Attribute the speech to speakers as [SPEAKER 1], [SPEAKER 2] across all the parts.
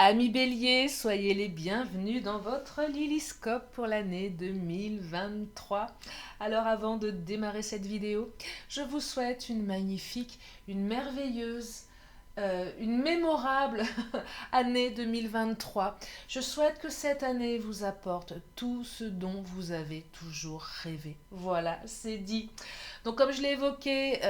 [SPEAKER 1] Amis Bélier, soyez les bienvenus dans votre Lilyscope pour l'année 2023. Alors avant de démarrer cette vidéo, je vous souhaite une magnifique, une merveilleuse, une mémorable année 2023. Je souhaite que cette année vous apporte tout ce dont vous avez toujours rêvé. Voilà, c'est dit. Donc comme je l'ai évoqué,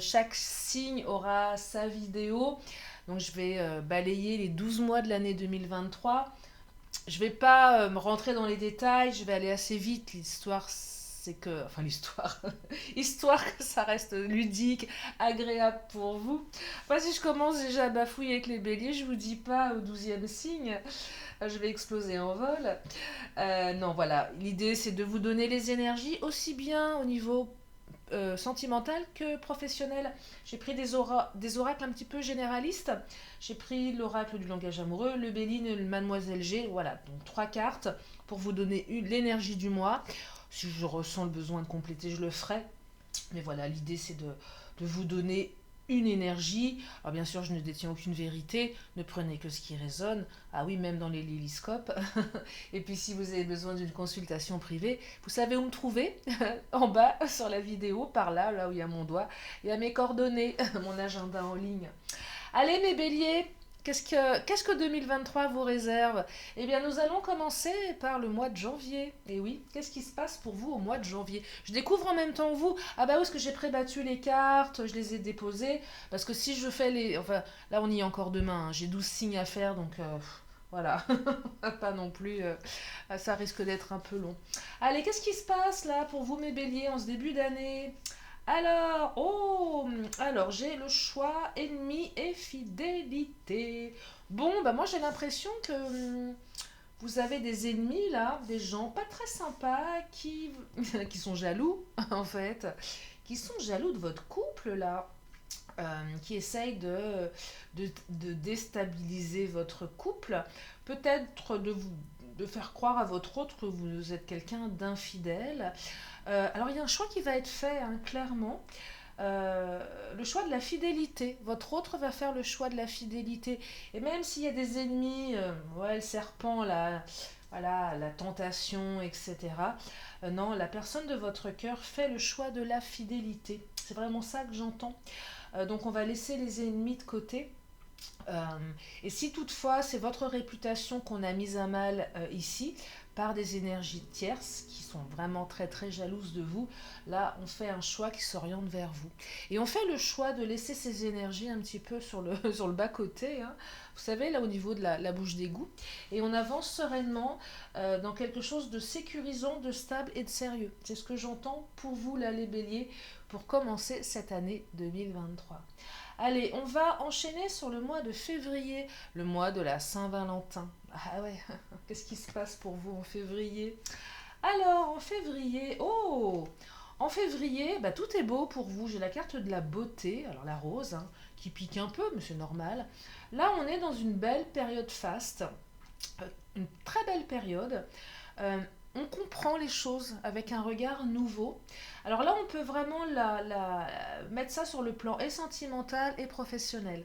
[SPEAKER 1] chaque signe aura sa vidéo. Donc je vais balayer les 12 mois de l'année 2023. Je ne vais pas me rentrer dans les détails, je vais aller assez vite. L'histoire, c'est que... Enfin l'histoire. Histoire que ça reste ludique, agréable pour vous. Enfin, si je commence déjà à bafouiller avec les béliers, je vous dis pas au 12e signe. Je vais exploser en vol. Non, voilà. L'idée, c'est de vous donner les énergies, aussi bien au niveau sentimentale que professionnelle. J'ai pris des oracles un petit peu généralistes. J'ai pris l'oracle du langage amoureux, le Béline et le Mademoiselle G. Voilà, donc 3 cartes pour vous donner l'énergie du mois. Si je ressens le besoin de compléter, je le ferai. Mais voilà, l'idée c'est de vous donner une énergie. Alors bien sûr, je ne détiens aucune vérité, ne prenez que ce qui résonne. Ah oui, même dans les lilyscopes. Et puis si vous avez besoin d'une consultation privée, vous savez où me trouver. En bas sur la vidéo, par là, là où il y a mon doigt. Il y a mes coordonnées, mon agenda en ligne. Allez mes béliers, qu'est-ce que 2023 vous réserve? Eh bien, nous allons commencer par le mois de janvier. Et oui, qu'est-ce qui se passe pour vous au mois de janvier? Je découvre en même temps que vous. Ah bah oui, parce que j'ai prébattu les cartes, je les ai déposées. Parce que si je fais les... Enfin, là, on y est encore demain, hein. J'ai 12 signes à faire, donc... voilà, pas non plus, ça risque d'être un peu long. Allez, qu'est-ce qui se passe là pour vous mes béliers en ce début d'année? Alors j'ai le choix ennemi et fidélité. Bon, bah moi j'ai l'impression que vous avez des ennemis là, des gens pas très sympas qui sont jaloux en fait, qui sont jaloux de votre couple là, qui essayent de déstabiliser votre couple, peut-être de faire croire à votre autre que vous êtes quelqu'un d'infidèle. Alors il y a un choix qui va être fait, hein, clairement. Le choix de la fidélité. Votre autre va faire le choix de la fidélité. Et même s'il y a des ennemis, ouais, le serpent, voilà, la tentation, etc. Non, la personne de votre cœur fait le choix de la fidélité. C'est vraiment ça que j'entends. Donc on va laisser les ennemis de côté. Euh, et si toutefois c'est votre réputation qu'on a mise à mal ici par des énergies tierces qui sont vraiment très très jalouses de vous, là on fait un choix qui s'oriente vers vous. Et on fait le choix de laisser ces énergies un petit peu sur le, sur le bas-côté, hein, vous savez, là au niveau de la bouche d'égout, et on avance sereinement dans quelque chose de sécurisant, de stable et de sérieux. C'est ce que j'entends pour vous là les béliers pour commencer cette année 2023. Allez, on va enchaîner sur le mois de février, le mois de la Saint-Valentin. Ah ouais, qu'est-ce qui se passe pour vous en février? Alors, en février, en février, bah, tout est beau pour vous. J'ai la carte de la beauté, alors la rose, hein, qui pique un peu, mais c'est normal. Là, on est dans une belle période faste, une très belle période. Euh, on comprend les choses avec un regard nouveau. Alors là, on peut vraiment mettre ça sur le plan et sentimental et professionnel.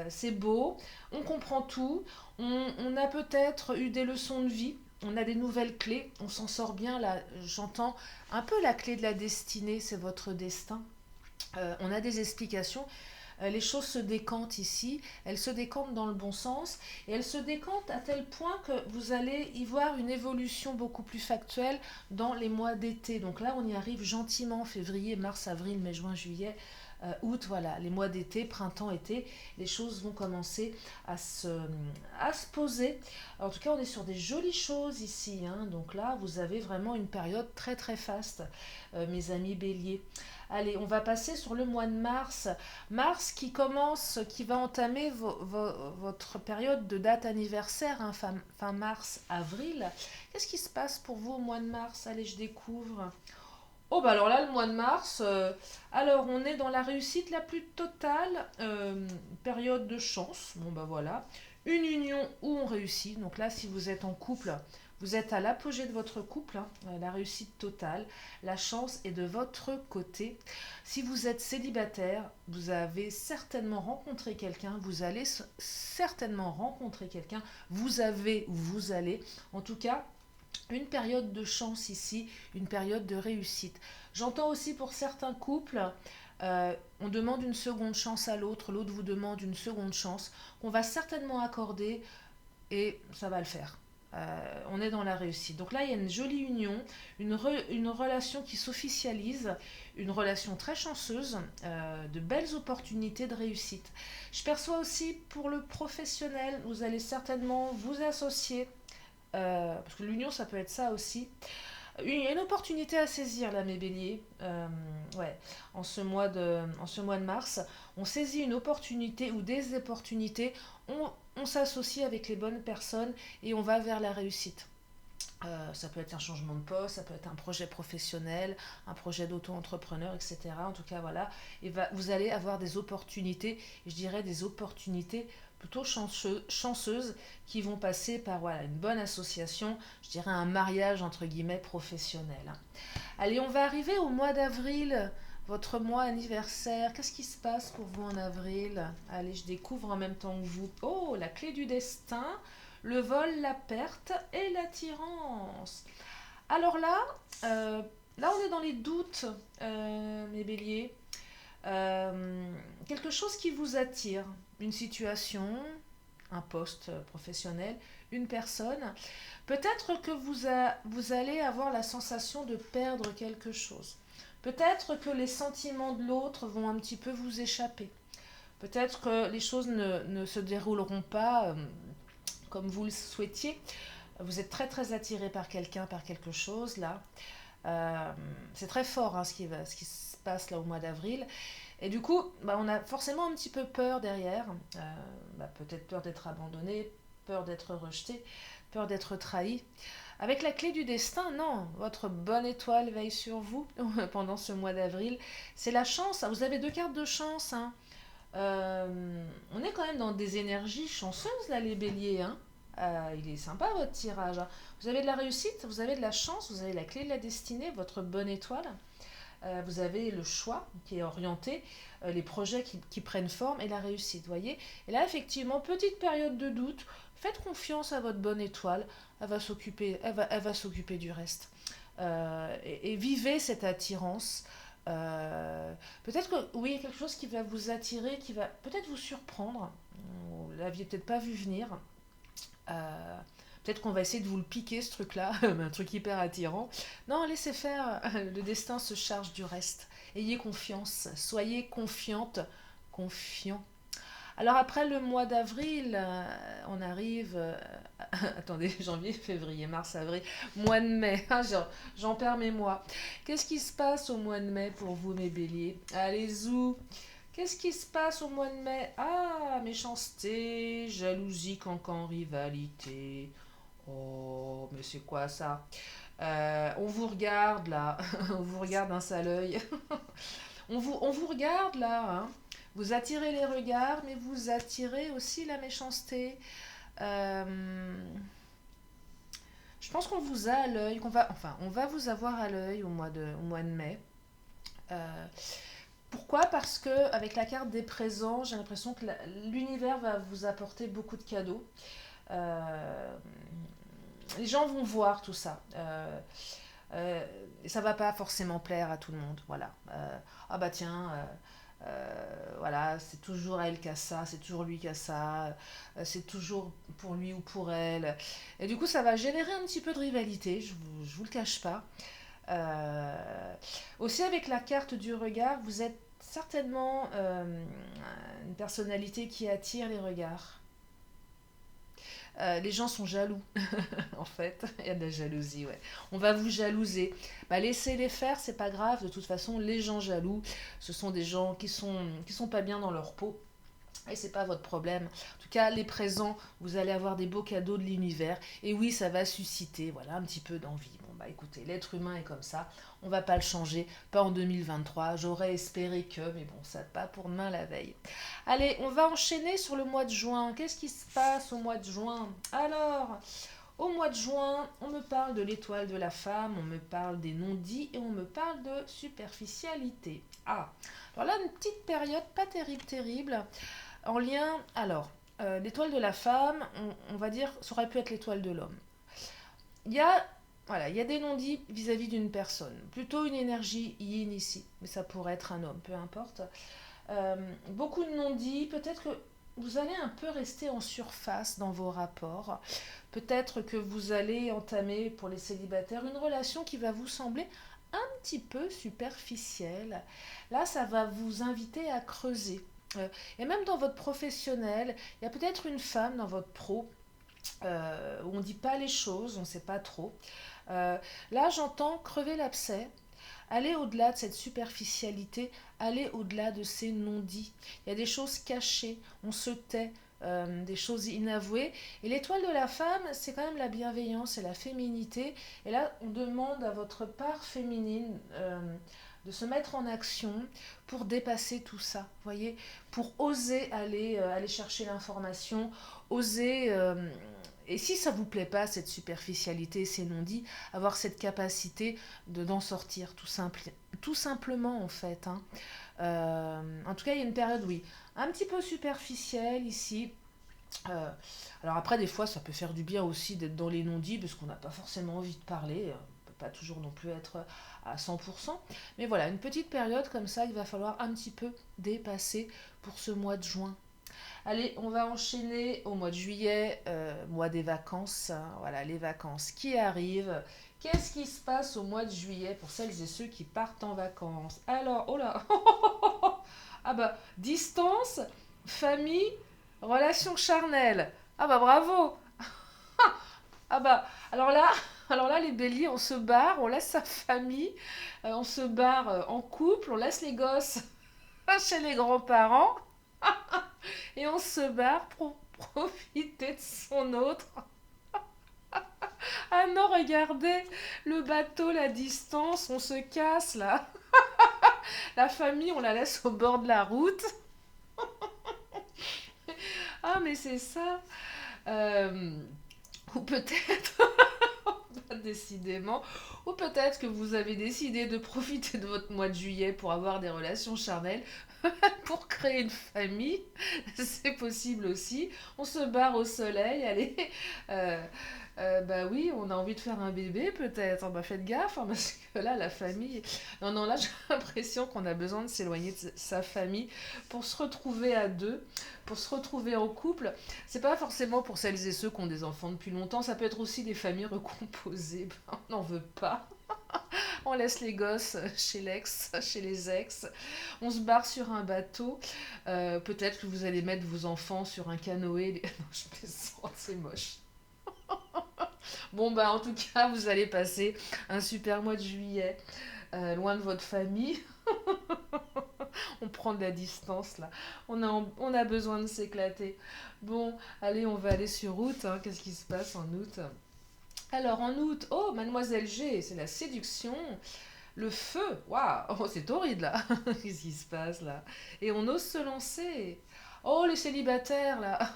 [SPEAKER 1] C'est beau, on comprend tout, on a peut-être eu des leçons de vie, on a des nouvelles clés, on s'en sort bien là. J'entends un peu la clé de la destinée, c'est votre destin. On a des explications. Les choses se décantent ici, elles se décantent dans le bon sens, et elles se décantent à tel point que vous allez y voir une évolution beaucoup plus factuelle dans les mois d'été. Donc là, on y arrive gentiment, février, mars, avril, mai, juin, juillet, août, voilà, les mois d'été, printemps, été, les choses vont commencer à se poser. En tout cas, on est sur des jolies choses ici, hein. Donc là, vous avez vraiment une période très très faste, mes amis béliers. Allez, on va passer sur le mois de mars. Mars qui commence, qui va entamer votre période de date anniversaire, hein, fin mars, avril. Qu'est-ce qui se passe pour vous au mois de mars? Allez, je découvre. Oh bah alors là, le mois de mars, alors on est dans la réussite la plus totale, période de chance, bon bah voilà, une union où on réussit, donc là si vous êtes en couple, Vous êtes à l'apogée de votre couple, hein, la réussite totale, la chance est de votre côté. Si vous êtes célibataire, vous avez certainement rencontré quelqu'un, vous allez certainement rencontrer quelqu'un, vous avez ou vous allez, en tout cas, une période de chance ici, une période de réussite. J'entends aussi pour certains couples, on demande une seconde chance à l'autre, l'autre vous demande une seconde chance, qu'on va certainement accorder et ça va le faire. On est dans la réussite. Donc là, il y a une jolie union, une relation qui s'officialise, une relation très chanceuse, de belles opportunités de réussite. Je perçois aussi pour le professionnel, vous allez certainement vous associer, parce que l'union, ça peut être ça aussi. Une opportunité à saisir là, mes béliers. Ouais, en ce mois de mars, on saisit une opportunité ou des opportunités, on s'associe avec les bonnes personnes et on va vers la réussite. Ça peut être un changement de poste, ça peut être un projet professionnel, un projet d'auto-entrepreneur, etc. En tout cas, voilà. Et vous allez avoir des opportunités, je dirais des opportunités plutôt chanceuses qui vont passer par voilà, une bonne association, je dirais un mariage entre guillemets professionnel. Allez, on va arriver au mois d'avril, votre mois anniversaire. Qu'est-ce qui se passe pour vous en avril? Allez, je découvre en même temps que vous. Oh, la clé du destin, le vol, la perte et l'attirance. Alors là, là on est dans les doutes, mes béliers. Quelque chose qui vous attire, une situation, un poste professionnel, une personne. Peut-être que vous allez avoir la sensation de perdre quelque chose. Peut-être que les sentiments de l'autre vont un petit peu vous échapper. Peut-être que les choses ne se dérouleront pas comme vous le souhaitiez. Vous êtes très très attiré par quelqu'un, par quelque chose là. C'est très fort hein, ce qui se passe là au mois d'avril. Et du coup, bah, on a forcément un petit peu peur derrière. Peut-être peur d'être abandonné, peur d'être rejeté, peur d'être trahi. Avec la clé du destin, non, votre bonne étoile veille sur vous pendant ce mois d'avril. C'est la chance, vous avez deux cartes de chance. Hein. On est quand même dans des énergies chanceuses là les béliers. Hein. Il est sympa votre tirage. Hein. Vous avez de la réussite, vous avez de la chance, vous avez la clé de la destinée, votre bonne étoile. Vous avez le choix qui est orienté, les projets qui prennent forme et la réussite, voyez. Et là, effectivement, petite période de doute, faites confiance à votre bonne étoile, elle va s'occuper du reste. Et vivez cette attirance. Peut-être que oui, quelque chose qui va vous attirer, qui va peut-être vous surprendre. Vous l'aviez peut-être pas vu venir. Euh, Peut-être qu'on va essayer de vous le piquer, ce truc-là, un truc hyper attirant. Non, laissez faire, le destin se charge du reste. Ayez confiance, soyez confiante, confiant. Alors après le mois d'avril, on arrive... attendez, janvier, février, mars, avril, mois de mai. J'en perds mes mois. Qu'est-ce qui se passe au mois de mai pour vous, mes béliers? Allez, zou. Qu'est-ce qui se passe au mois de mai? Ah, méchanceté, jalousie, cancan, rivalité. Oh, mais c'est quoi ça? On vous regarde là, on vous regarde d'un sale œil. On vous regarde là, hein. Vous attirez les regards, mais vous attirez aussi la méchanceté. Euh, je pense qu'on vous a à l'œil, on va vous avoir à l'œil au mois de mai. Euh, Pourquoi? Parce que avec la carte des présents, j'ai l'impression que l'univers va vous apporter beaucoup de cadeaux. Euh, les gens vont voir tout ça. Et ça va pas forcément plaire à tout le monde. Voilà. Ah bah tiens, voilà, c'est toujours elle qui a ça, c'est toujours lui qui a ça, c'est toujours pour lui ou pour elle. Et du coup, ça va générer un petit peu de rivalité, je vous le cache pas. Aussi, avec la carte du regard, vous êtes certainement une personnalité qui attire les regards. Les gens sont jaloux, en fait. Il y a de la jalousie, ouais. On va vous jalouser. Bah, laissez-les faire, c'est pas grave. De toute façon, les gens jaloux, ce sont des gens qui sont pas bien dans leur peau. Et c'est pas votre problème. En tout cas, les présents, vous allez avoir des beaux cadeaux de l'univers. Et oui, ça va susciter, voilà, un petit peu d'envie. Bon, bah écoutez, l'être humain est comme ça. On va pas le changer. Pas en 2023. J'aurais espéré que, mais bon, ça pas pour demain la veille. Allez, on va enchaîner sur le mois de juin. Qu'est-ce qui se passe au mois de juin? Alors, Au mois de juin, on me parle de l'étoile de la femme, on me parle des non-dits et on me parle de superficialité. Ah, alors là, une petite période pas terrible, terrible, en lien, alors, l'étoile de la femme, on va dire, ça aurait pu être l'étoile de l'homme. Il y a, voilà, il y a des non-dits vis-à-vis d'une personne, plutôt une énergie yin ici, mais ça pourrait être un homme, peu importe. Beaucoup de non-dits, peut-être que vous allez un peu rester en surface dans vos rapports. Peut-être que vous allez entamer, pour les célibataires, une relation qui va vous sembler un petit peu superficielle. Là, ça va vous inviter à creuser. Et même dans votre professionnel, il y a peut-être une femme dans votre pro où on ne dit pas les choses, on ne sait pas trop. Euh, Là, j'entends crever l'abcès, aller au-delà de cette superficialité, aller au-delà de ces non-dits. Il y a des choses cachées, on se tait, des choses inavouées. Et l'étoile de la femme, c'est quand même la bienveillance et la féminité. Et là, on demande à votre part féminine de se mettre en action pour dépasser tout ça, voyez, pour oser aller chercher l'information, oser et si ça vous plaît pas, cette superficialité, ces non-dits, avoir cette capacité d'en sortir, tout simplement en fait. Hein. En tout cas, il y a une période, oui, un petit peu superficielle ici. Euh, alors après, des fois, ça peut faire du bien aussi d'être dans les non-dits, parce qu'on n'a pas forcément envie de parler. On peut pas toujours non plus être à 100%. Mais voilà, une petite période comme ça, il va falloir un petit peu dépasser pour ce mois de juin. Allez, on va enchaîner au mois de juillet, mois des vacances. Hein, voilà, les vacances qui arrivent. Qu'est-ce qui se passe au mois de juillet pour celles et ceux qui partent en vacances? Alors, oh là ah bah, distance, famille, relation charnelle. Ah bah bravo. Ah bah, alors là, les béliers, on se barre, on laisse sa famille, on se barre en couple, on laisse les gosses chez les grands-parents et on se barre pour profiter de son autre. Ah non, regardez, le bateau, la distance, on se casse là. La famille, on la laisse au bord de la route. Ah mais c'est ça. Euh, ou peut-être, décidément, ou peut-être que vous avez décidé de profiter de votre mois de juillet pour avoir des relations charnelles, pour créer une famille. C'est possible aussi. On se barre au soleil, allez. Euh, Bah oui, on a envie de faire un bébé peut-être. Bah faites gaffe, hein, parce que là, la famille. Non, non, là, j'ai l'impression qu'on a besoin de s'éloigner de sa famille pour se retrouver à deux, pour se retrouver en couple. C'est pas forcément pour celles et ceux qui ont des enfants depuis longtemps, ça peut être aussi des familles recomposées. Ben, on n'en veut pas. On laisse les gosses chez l'ex, chez les ex. On se barre sur un bateau. Peut-être que vous allez mettre vos enfants sur un canoë. Non, je plaisante, c'est moche. Bon, bah en tout cas, vous allez passer un super mois de juillet, loin de votre famille. On prend de la distance là. On a besoin de s'éclater. Bon, allez, on va aller sur août. Hein. Qu'est-ce qui se passe en août? Alors en août, oh, Mademoiselle G, c'est la séduction. Le feu, waouh, oh, c'est torride là. Qu'est-ce qui se passe là? Et on ose se lancer. Oh, les célibataires là.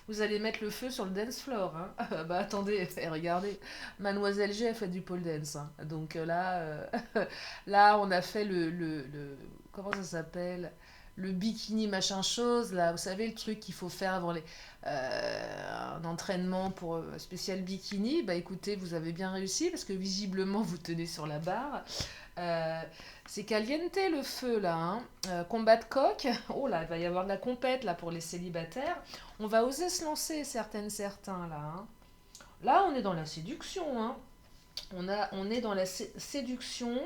[SPEAKER 1] Vous allez mettre le feu sur le dance floor. Hein. Bah attendez, regardez. Mademoiselle G a fait du pole dance. Hein. Donc là, là, on a fait comment ça s'appelle? Le bikini machin chose là. Vous savez, le truc qu'il faut faire avant un entraînement pour spécial bikini. Bah écoutez, vous avez bien réussi parce que visiblement vous tenez sur la barre. Euh, c'est caliente le feu là. Hein. Combat de coq. Oh là, il va y avoir de la compète là pour les célibataires. On va oser se lancer certains là. Hein. Là, on est dans la séduction. Hein. On est dans la séduction.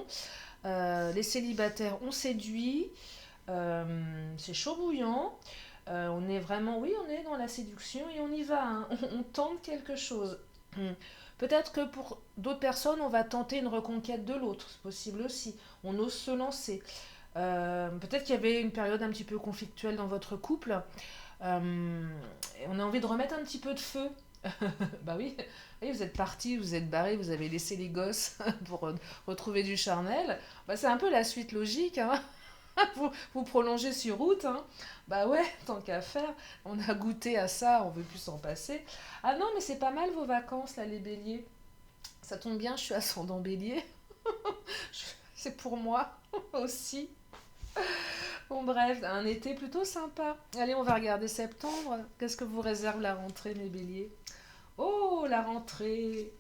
[SPEAKER 1] Les célibataires, on séduit. C'est chaud bouillant. On est vraiment, oui, on est dans la séduction et on y va. Hein. On tente quelque chose. Peut-être que pour d'autres personnes, on va tenter une reconquête de l'autre. C'est possible aussi. On ose se lancer. Peut-être qu'il y avait une période un petit peu conflictuelle dans votre couple. On a envie de remettre un petit peu de feu. Bah oui, oui, vous êtes parti, vous êtes barré, vous avez laissé les gosses pour retrouver du charnel. Bah, c'est un peu la suite logique. Hein. vous prolongez sur route, hein. Bah ouais, tant qu'à faire, on a goûté à ça, on veut plus s'en passer. Ah non, mais c'est pas mal vos vacances, là, les béliers. Ça tombe bien, je suis ascendant bélier. C'est pour moi aussi. Bon, bref, un été plutôt sympa. Allez, on va regarder septembre. Qu'est-ce que vous réserve la rentrée, mes béliers? Oh, la rentrée.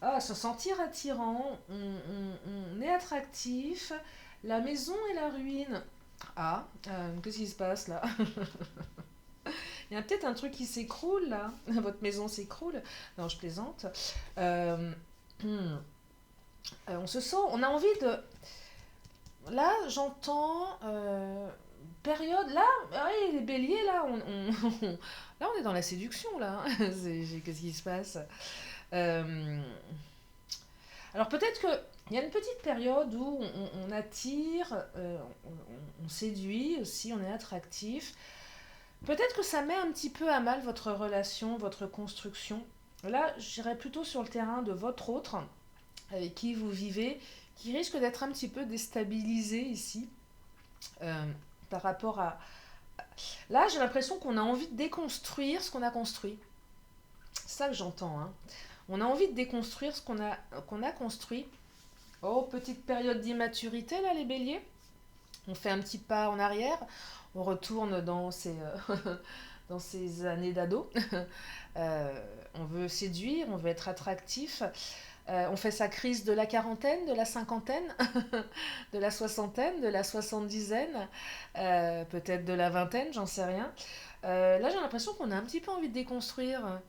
[SPEAKER 1] Ah, se sentir attirant, on est attractif. La maison et la ruine. Ah, qu'est-ce qui se passe là? Il y a peut-être un truc qui s'écroule là. Votre maison s'écroule. Non, je plaisante. Euh, hmm, on se sent, on a envie de. Là, j'entends période. Là, oui, les béliers, là, là, on est dans la séduction là. Qu'est-ce qui se passe? Euh, Alors peut-être qu'il y a une petite période où on attire, on séduit aussi, on est attractif. Peut-être que ça met un petit peu à mal votre relation, votre construction. Là, j'irais plutôt sur le terrain de votre autre, avec qui vous vivez, qui risque d'être un petit peu déstabilisé ici, euh, par rapport à... Là, j'ai l'impression qu'on a envie de déconstruire ce qu'on a construit. C'est ça que j'entends, hein. On a envie de déconstruire ce qu'on a construit. Oh, petite période d'immaturité là, les béliers. On fait un petit pas en arrière. On retourne dans ces années d'ado. On veut séduire, on veut être attractif. On fait sa crise de la quarantaine, de la cinquantaine, de la soixantaine, de la soixante-dizaine, peut-être de la vingtaine, j'en sais rien. Là, j'ai l'impression qu'on a un petit peu envie de déconstruire.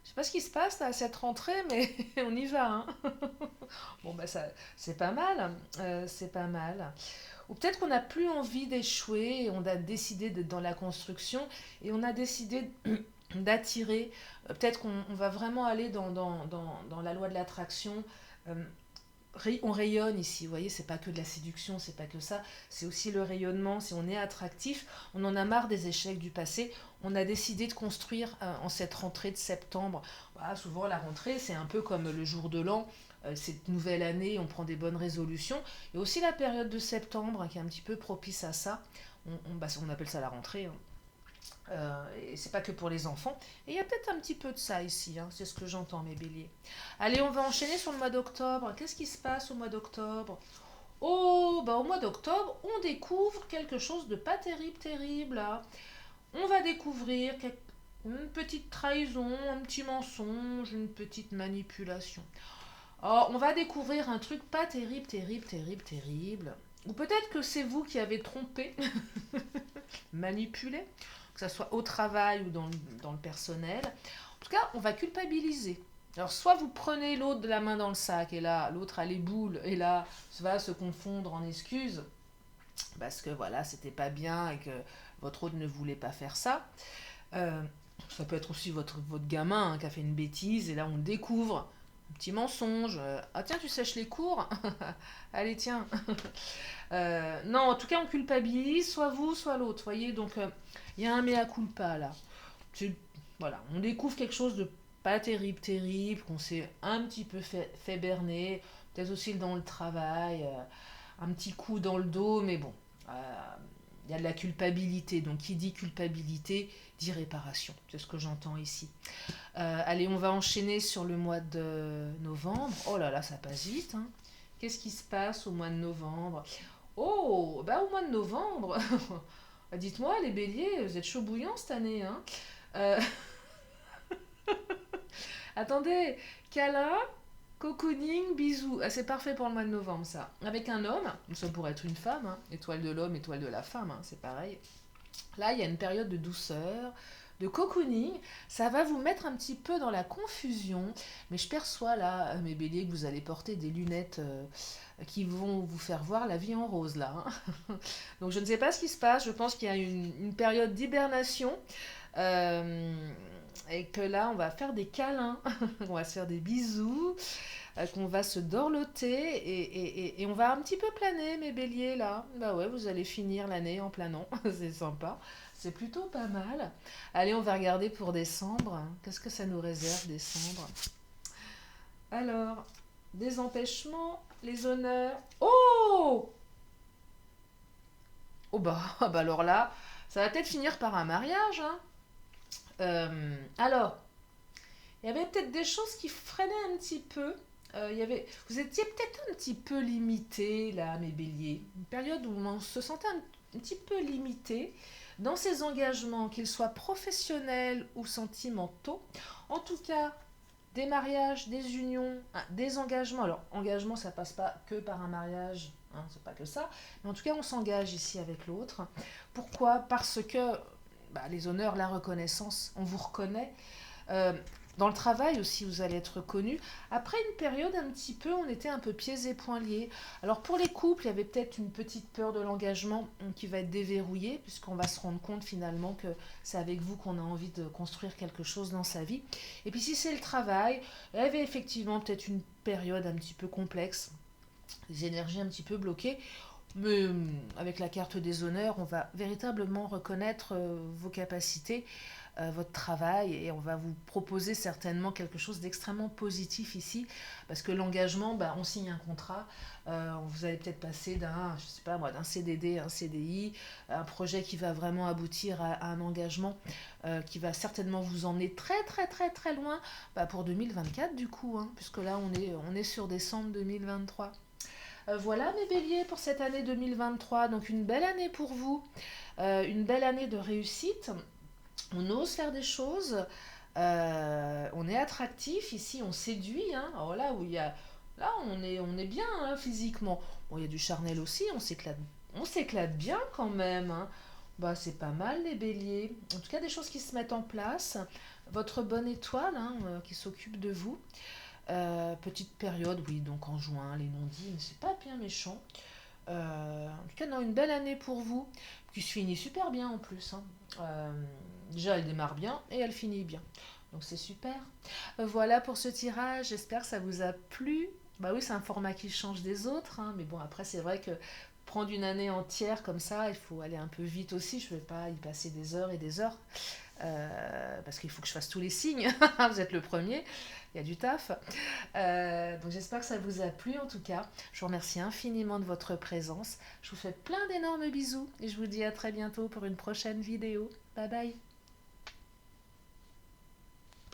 [SPEAKER 1] Je sais pas ce qui se passe là, à cette rentrée, mais on y va, hein. Bon, bah ça, c'est pas mal, c'est pas mal. Ou peut-être qu'on n'a plus envie d'échouer et on a décidé d'être dans la construction et on a décidé d'attirer. Peut-être qu'on va vraiment aller dans la loi de l'attraction. Euh, on rayonne ici, vous voyez, c'est pas que de la séduction, c'est pas que ça, c'est aussi le rayonnement. Si on est attractif, on en a marre des échecs du passé, on a décidé de construire en cette rentrée de septembre. Voilà, souvent la rentrée, c'est un peu comme le jour de l'an, cette nouvelle année, on prend des bonnes résolutions. Et aussi la période de septembre qui est un petit peu propice à ça. On appelle ça la rentrée, hein. Et c'est pas que pour les enfants. Et il y a peut-être un petit peu de ça ici, hein, c'est ce que j'entends, mes béliers. Allez, on va enchaîner sur le mois d'octobre. Qu'est-ce qui se passe au mois d'octobre? Oh, bah au mois d'octobre, on découvre quelque chose de pas terrible, terrible, là. On va découvrir une petite trahison, un petit mensonge, une petite manipulation. Oh, on va découvrir un truc pas terrible, terrible, terrible, terrible. Ou peut-être que c'est vous qui avez trompé, manipulé, que ce soit au travail ou dans le personnel. En tout cas, on va culpabiliser. Alors, soit vous prenez l'autre de la main dans le sac, et là, l'autre a les boules, et là, ça va se confondre en excuses, parce que voilà, c'était pas bien et que votre autre ne voulait pas faire ça. Euh, Ça peut être aussi votre gamin, hein, qui a fait une bêtise, et là, on découvre un petit mensonge. Ah tiens, tu sèches les cours. Allez, tiens. Non, en tout cas, on culpabilise, soit vous, soit l'autre. Voyez, donc il y a un mea culpa là. C'est- Voilà, on découvre quelque chose de pas terrible, terrible, qu'on s'est un petit peu fait berner, peut-être aussi dans le travail, un petit coup dans le dos, mais bon, il y a de la culpabilité. Donc, qui dit culpabilité dit réparation. C'est ce que j'entends ici. Allez, on va enchaîner sur le mois de novembre. Oh là là, ça passe vite, hein. Qu'est-ce qui se passe au mois de novembre? Oh, bah au mois de novembre, dites-moi les béliers, vous êtes chaud bouillant cette année, hein? Euh, Attendez, câlin, cocooning, bisous. Ah, c'est parfait pour le mois de novembre ça. Avec un homme, ça pourrait être une femme, hein. Étoile de l'homme, étoile de la femme, hein, c'est pareil. Là, il y a une période de douceur, de cocooning. Ça va vous mettre un petit peu dans la confusion. Mais je perçois là, mes béliers, que vous allez porter des lunettes qui vont vous faire voir la vie en rose là, hein. Donc je ne sais pas ce qui se passe. Je pense qu'il y a une période d'hibernation. euh, et que là, on va faire des câlins, on va se faire des bisous, qu'on va se dorloter et on va un petit peu planer, mes béliers, là. Bah ouais, vous allez finir l'année en planant, c'est sympa. C'est plutôt pas mal. Allez, on va regarder pour décembre. Qu'est-ce que ça nous réserve, décembre? Alors, des empêchements, les honneurs. Oh! Oh bah, ah bah alors là, ça va peut-être finir par un mariage, hein. Alors, il y avait peut-être des choses qui freinaient un petit peu. Vous étiez peut-être un petit peu limité, là, mes béliers. Une période où on se sentait un petit peu limité dans ses engagements, qu'ils soient professionnels ou sentimentaux. En tout cas, des mariages, des unions, des engagements. Alors, engagement, ça passe pas que par un mariage, hein, c'est pas que ça. Mais en tout cas, on s'engage ici avec l'autre. Pourquoi? Parce que bah, les honneurs, la reconnaissance, on vous reconnaît. Euh, Dans le travail aussi, vous allez être reconnu. Après une période un petit peu, on était un peu pieds et poings liés. Alors pour les couples, il y avait peut-être une petite peur de l'engagement qui va être déverrouillée, puisqu'on va se rendre compte finalement que c'est avec vous qu'on a envie de construire quelque chose dans sa vie. Et puis si c'est le travail, il y avait effectivement peut-être une période un petit peu complexe, des énergies un petit peu bloquées. Mais avec la carte des honneurs, on va véritablement reconnaître vos capacités, votre travail, et on va vous proposer certainement quelque chose d'extrêmement positif ici, parce que l'engagement, bah, on signe un contrat, vous allez peut-être passer d'un, je sais pas moi, d'un CDD à un CDI, un projet qui va vraiment aboutir à un engagement qui va certainement vous emmener très très très très loin bah, pour 2024 du coup, hein, puisque là on est sur décembre 2023. Voilà mes béliers pour cette année 2023. Donc une belle année pour vous, une belle année de réussite. On ose faire des choses, on est attractif ici, on séduit. Hein. Alors là où il y a, là on est bien hein, physiquement. Bon, il y a du charnel aussi, on s'éclate bien quand même. Hein. Bah c'est pas mal les béliers. En tout cas des choses qui se mettent en place. Votre bonne étoile hein, qui s'occupe de vous. Petite période, oui, donc en juin, les non-dits, mais c'est pas bien méchant. En tout cas, non, une belle année pour vous, qui se finit super bien en plus. Hein. Déjà, elle démarre bien et elle finit bien. Donc c'est super. Voilà pour ce tirage, j'espère que ça vous a plu. Bah oui, c'est un format qui change des autres, hein, mais bon, après, c'est vrai que prendre une année entière comme ça, il faut aller un peu vite aussi. Je ne vais pas y passer des heures et des heures. Parce qu'il faut que je fasse tous les signes. Vous êtes le premier, il y a du taf. Donc j'espère que ça vous a plu en tout cas. Je vous remercie infiniment de votre présence. Je vous fais plein d'énormes bisous et je vous dis à très bientôt pour une prochaine vidéo. Bye bye.